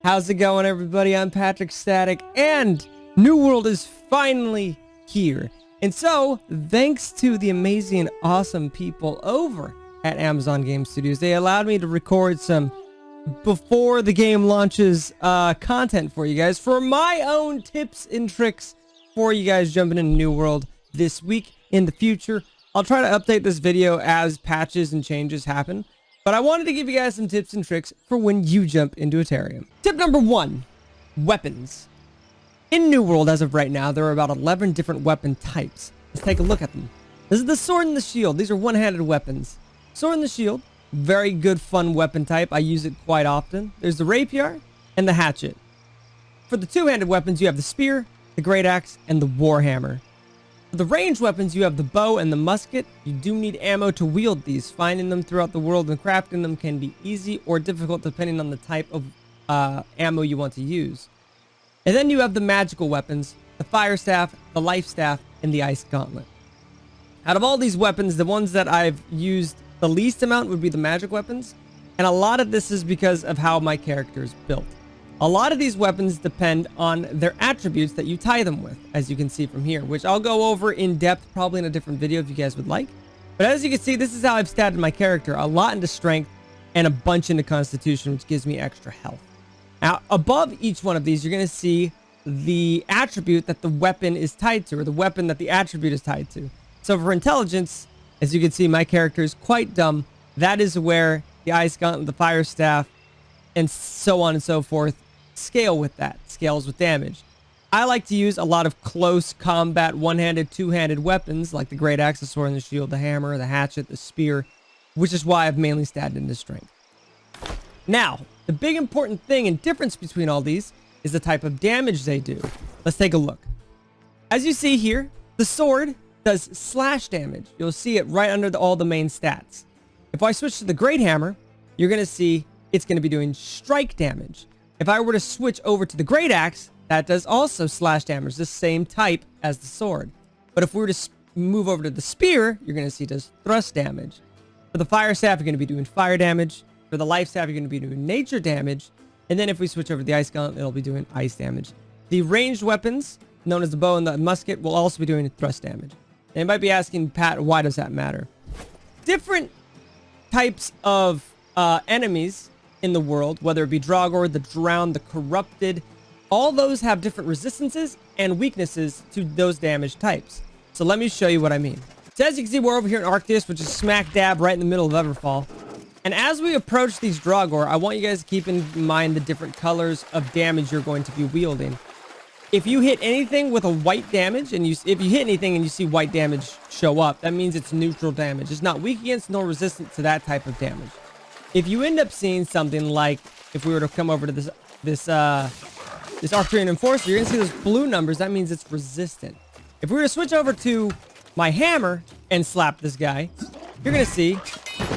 How's it going, everybody? I'm PatrckStatic, and New World is finally here. And so, thanks to the amazing, awesome people over at Amazon Game Studios, they allowed me to record some before the game launches content for you guys, for my own tips and tricks for you guys jumping into New World this week. In the future, I'll try to update this video as patches and changes happen. But I wanted to give you guys some tips and tricks for when you jump into a Terrarium. Tip number 1, weapons. In New World, as of right now, there are about 11 different weapon types. Let's take a look at them. This is the sword and the shield. These are one-handed weapons. Sword and the shield, very good, fun weapon type. I use it quite often. There's the rapier and the hatchet. For the two-handed weapons, you have the spear, the great axe, and the warhammer. For the ranged weapons, you have the bow and the musket. You do need ammo to wield these. Finding them throughout the world and crafting them can be easy or difficult depending on the type of ammo you want to use. And then you have the magical weapons, the fire staff, the life staff, and the ice gauntlet. Out of all these weapons, the ones that I've used the least amount would be the magic weapons. And a lot of this is because of how my character is built. A lot of these weapons depend on their attributes that you tie them with, as you can see from here, which I'll go over in depth probably in a different video if you guys would like. But as you can see, this is how I've statted my character. A lot into strength and a bunch into constitution, which gives me extra health. Now, above each one of these, you're going to see the attribute that the weapon is tied to, or the weapon that the attribute is tied to. So for intelligence, as you can see, my character is quite dumb. That is where the ice gauntlet, the fire staff, and so on and so forth scale with that, scales with damage. I like to use a lot of close combat, one-handed, two-handed weapons, like the great axe, the sword and the shield, the hammer, the hatchet, the spear, which is why I've mainly statted into strength. Now, the big important thing and difference between all these is the type of damage they do. Let's take a look. As you see here, the sword does slash damage. You'll see it right under all the main stats. If I switch to the great hammer, you're going to see it's going to be doing strike damage. If I were to switch over to the great axe, that does also slash damage, the same type as the sword. But if we were to move over to the spear, you're going to see it does thrust damage. For the fire staff, you're going to be doing fire damage. For the life staff, you're going to be doing nature damage. And then if we switch over to the ice gauntlet, it'll be doing ice damage. The ranged weapons, known as the bow and the musket, will also be doing thrust damage. And you might be asking, Pat, why does that matter? Different types of enemies in the world, whether it be Draugr, the Drowned, the Corrupted, all those have different resistances and weaknesses to those damage types. So let me show you what I mean. So as you can see, we're over here in Arctis, which is smack dab right in the middle of Everfall. And as we approach these Draugr, I want you guys to keep in mind the different colors of damage you're going to be wielding. If you hit anything with a white damage, and if you hit anything and you see white damage show up, that means it's neutral damage. It's not weak against nor resistant to that type of damage. If you end up seeing something like, if we were to come over to this Arcturian Enforcer, you're going to see those blue numbers. That means it's resistant. If we were to switch over to my hammer and slap this guy, you're going to see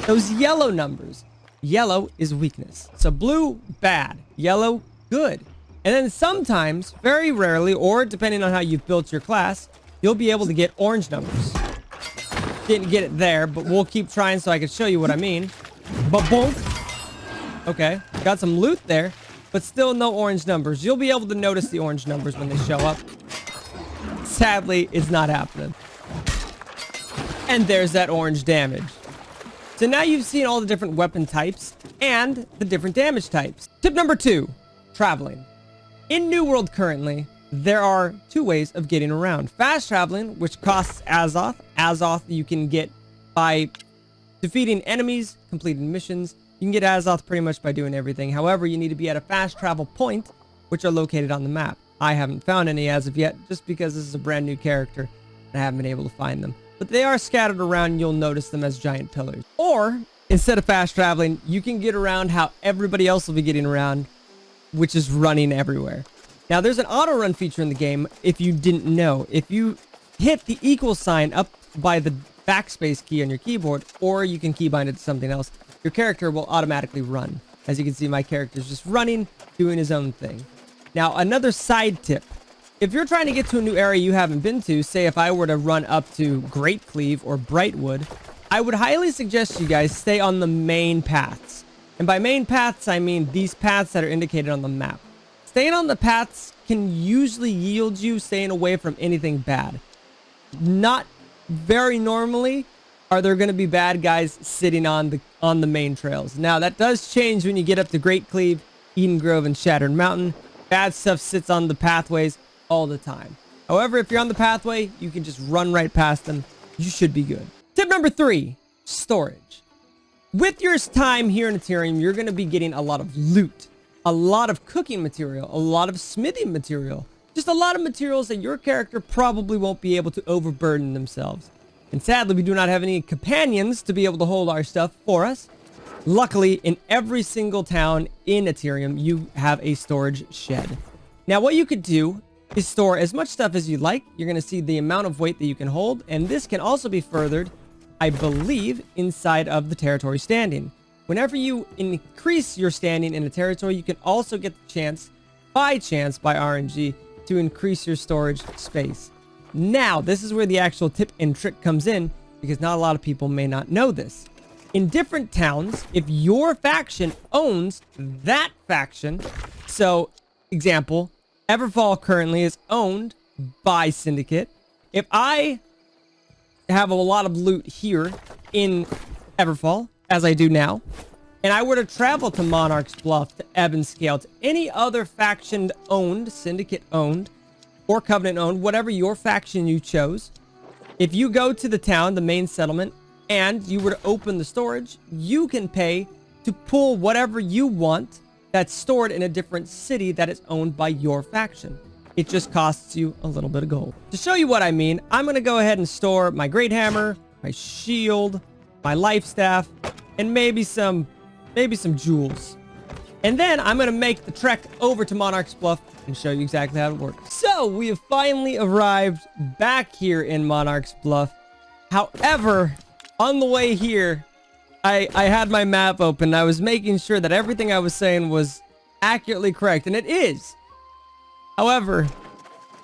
those yellow numbers. Yellow is weakness. So blue, bad. Yellow, good. And then sometimes, very rarely, or depending on how you've built your class, you'll be able to get orange numbers. Didn't get it there, but we'll keep trying so I can show you what I mean. Ba-bonk. Okay, got some loot there, but still no orange numbers. You'll be able to notice the orange numbers when they show up. Sadly, it's not happening. And there's that orange damage. So now you've seen all the different weapon types and the different damage types. Tip number 2, traveling. In New World currently, there are 2 ways of getting around. Fast traveling, which costs Azoth. Azoth you can get by defeating enemies, completing missions. You can get Azoth pretty much by doing everything. However, you need to be at a fast travel point, which are located on the map. I haven't found any as of yet, just because this is a brand new character, and I haven't been able to find them. But they are scattered around, and you'll notice them as giant pillars. Or, instead of fast traveling, you can get around how everybody else will be getting around, which is running everywhere. Now, there's an auto run feature in the game, if you didn't know. If you hit the equal sign up by the backspace key on your keyboard, or you can keybind it to something else, your character will automatically run. As you can see, my character is just running, doing his own thing. Now, another side tip. If you're trying to get to a new area you haven't been to, say if I were to run up to Great Cleave or Brightwood, I would highly suggest you guys stay on the main paths. And by main paths, I mean these paths that are indicated on the map. Staying on the paths can usually yield you staying away from anything bad. Not very normally are there going to be bad guys sitting on the main trails. Now, that does change when you get up to Great Cleave, Eden Grove, and Shattered Mountain. Bad stuff sits on the pathways all the time. However, if you're on the pathway, you can just run right past them. You should be good. Tip number 3, storage. With your time here in Ethereum, you're going to be getting a lot of loot, a lot of cooking material, a lot of smithing material, just a lot of materials that your character probably won't be able to overburden themselves. And sadly, we do not have any companions to be able to hold our stuff for us. Luckily, in every single town in Ethereum, you have a storage shed. Now, what you could do is store as much stuff as you like. You're going to see the amount of weight that you can hold. And this can also be furthered, I believe, inside of the territory standing. Whenever you increase your standing in a territory, you can also get the chance, by RNG, to increase your storage space. Now, this is where the actual tip and trick comes in, because not a lot of people may not know this. In different towns, if your faction owns that faction, so, example, Everfall currently is owned by Syndicate. If I have a lot of loot here in Everfall, as I do now, and I were to travel to Monarch's Bluff, to Ebonscale, to any other faction-owned, Syndicate-owned, or Covenant-owned, whatever your faction you chose, if you go to the town, the main settlement, and you were to open the storage, you can pay to pull whatever you want that's stored in a different city that is owned by your faction. It just costs you a little bit of gold. To show you what I mean, I'm going to go ahead and store my Great Hammer, my shield, my life staff, and maybe some jewels. And then I'm going to make the trek over to Monarch's Bluff and show you exactly how it works. So we have finally arrived back here in Monarch's Bluff. However, on the way here, I had my map open. I was making sure that everything I was saying was accurately correct, and it is. However,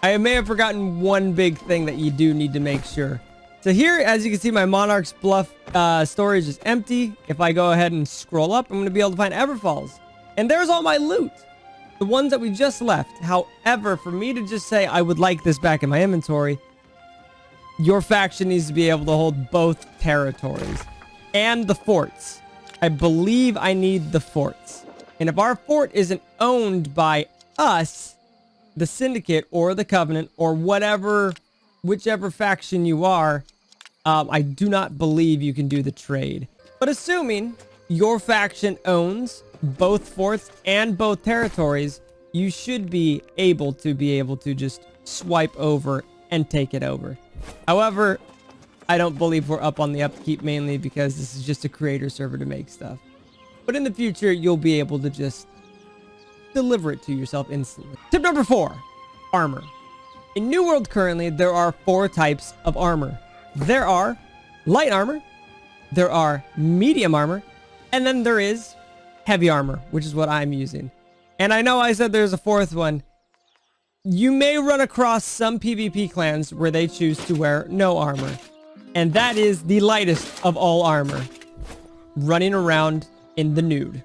I may have forgotten one big thing that you do need to make sure. So here, as you can see, my Monarch's Bluff storage is empty. If I go ahead and scroll up, I'm going to be able to find Everfalls. And there's all my loot. The ones that we just left. However, for me to just say I would like this back in my inventory, your faction needs to be able to hold both territories. And the forts. I believe I need the forts. And if our fort isn't owned by us, the Syndicate or the Covenant or whichever faction you are, I do not believe you can do the trade. But assuming your faction owns both forts and both territories, you should be able to just swipe over and take it over. However, I don't believe we're up on the upkeep, mainly because this is just a creator server to make stuff. But in the future, you'll be able to just deliver it to yourself instantly. Tip number 4, armor. In New World currently, there are 4 types of armor. There are light armor, there are medium armor, and then there is heavy armor, which is what I'm using. And I know I said there's a 4th one. You may run across some PvP clans where they choose to wear no armor. And that is the lightest of all armor. Running around in the nude.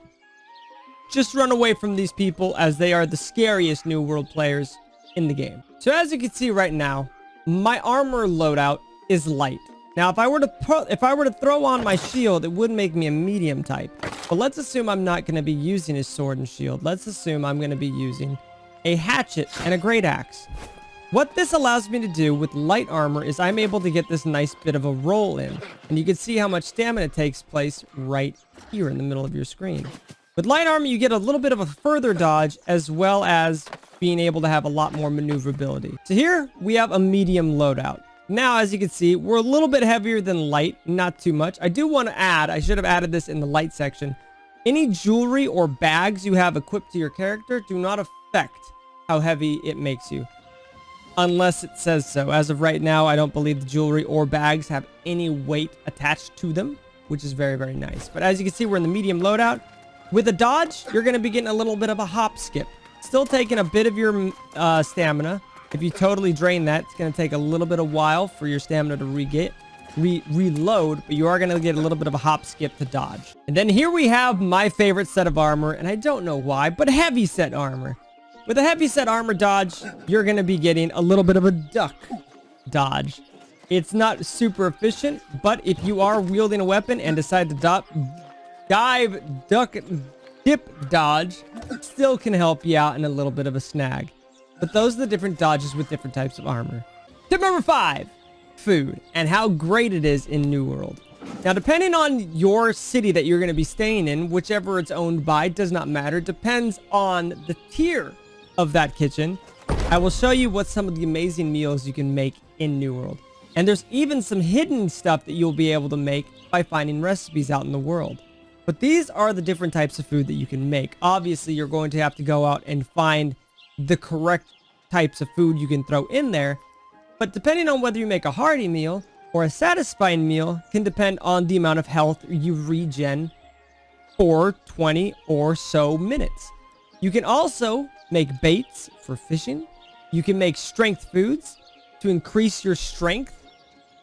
Just run away from these people, as they are the scariest New World players in the game. So as you can see right now, my armor loadout is light. Now, if I were to throw on my shield, it would make me a medium type. But let's assume I'm not going to be using a sword and shield. Let's assume I'm going to be using a hatchet and a great axe. What this allows me to do with light armor is I'm able to get this nice bit of a roll in. And you can see how much stamina takes place right here in the middle of your screen. With light armor, you get a little bit of a further dodge, as well as being able to have a lot more maneuverability. So here, we have a medium loadout. Now, as you can see, we're a little bit heavier than light, not too much. I do want to add, I should have added this in the light section. Any jewelry or bags you have equipped to your character do not affect how heavy it makes you. Unless it says so. As of right now, I don't believe the jewelry or bags have any weight attached to them, which is very, very nice. But as you can see, we're in the medium loadout. With a dodge, you're going to be getting a little bit of a hop skip. Still taking a bit of your stamina. If you totally drain that, it's going to take a little bit of while for your stamina to re-get. reload, but you are going to get a little bit of a hop skip to dodge. And then here we have my favorite set of armor, and I don't know why, but heavy set armor. With a heavy set armor dodge, you're going to be getting a little bit of a duck dodge. It's not super efficient, but if you are wielding a weapon and decide to dive, duck, dip, dodge, it still can help you out in a little bit of a snag. But those are the different dodges with different types of armor. Tip number 5, food, and how great it is in New World. Now, depending on your city that you're going to be staying in, whichever it's owned by, does not matter. Depends on the tier of that kitchen. I will show you what some of the amazing meals you can make in New World. And there's even some hidden stuff that you'll be able to make by finding recipes out in the world. But these are the different types of food that you can make. Obviously, you're going to have to go out and find the correct types of food you can throw in there. But depending on whether you make a hearty meal or a satisfying meal can depend on the amount of health you regen for 20 or so minutes. You can also make baits for fishing. You can make strength foods to increase your strength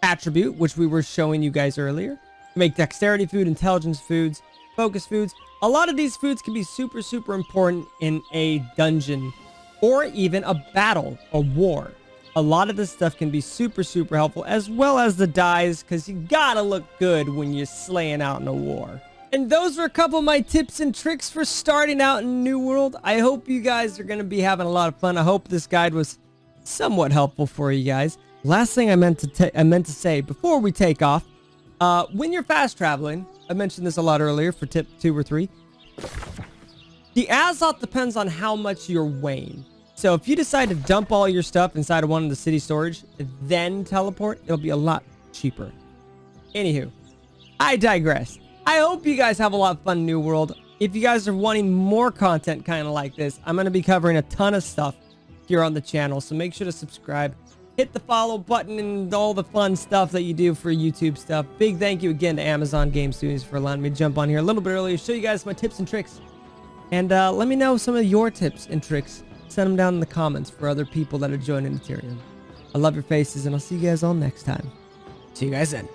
attribute, which we were showing you guys earlier. Make dexterity food, intelligence foods, focus foods. A lot of these foods can be super, super important in a dungeon or even a battle, a war. A lot of this stuff can be super, super helpful, as well as the dyes, because you gotta look good when you're slaying out in a war. And those were a couple of my tips and tricks for starting out in New World. I hope you guys are going to be having a lot of fun. I hope this guide was somewhat helpful for you guys. Last thing I meant to say before we take off, when you're fast traveling, I mentioned this a lot earlier for tip 2 or 3, the Azoth depends on how much you're weighing. So if you decide to dump all your stuff inside of one of the city storage, then teleport, it'll be a lot cheaper. Anywho, I digress. I hope you guys have a lot of fun in New World. If you guys are wanting more content kind of like this, I'm going to be covering a ton of stuff here on the channel. So make sure to subscribe, hit the follow button, and all the fun stuff that you do for YouTube stuff. Big thank you again to Amazon Game Studios for allowing me to jump on here a little bit earlier, show you guys my tips and tricks. And let me know some of your tips and tricks. Send them down in the comments for other people that are joining Ethereum. I love your faces, and I'll see you guys all next time. See you guys then.